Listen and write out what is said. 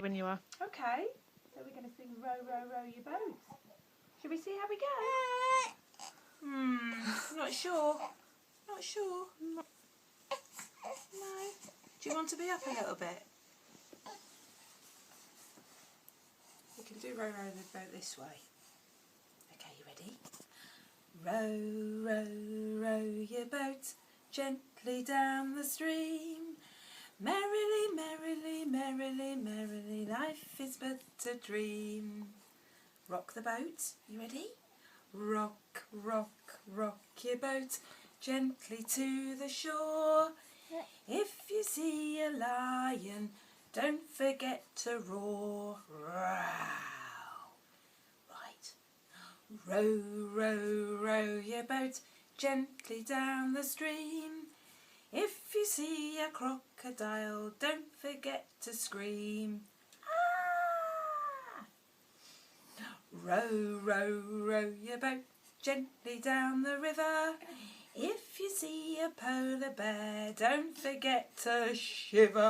when you are. Okay, so we're going to sing Row, Row, Row Your Boat. Shall we see how we go? Not sure. Not sure. No. Do you want to be up a little bit? We can do Row, Row the boat this way. Okay, you ready? Row, row, row your boat gently down the stream. Merrily, merrily, merrily, merrily, life is but a dream. Rock the boat, you ready? Rock, rock, rock your boat gently to the shore. If you see a lion, don't forget to roar. Row. Right. Row, row, row your boat gently down the stream. If you see a crocodile, don't forget to scream. Ah! Row, row, row your boat gently down the river. If you see a polar bear, don't forget to shiver.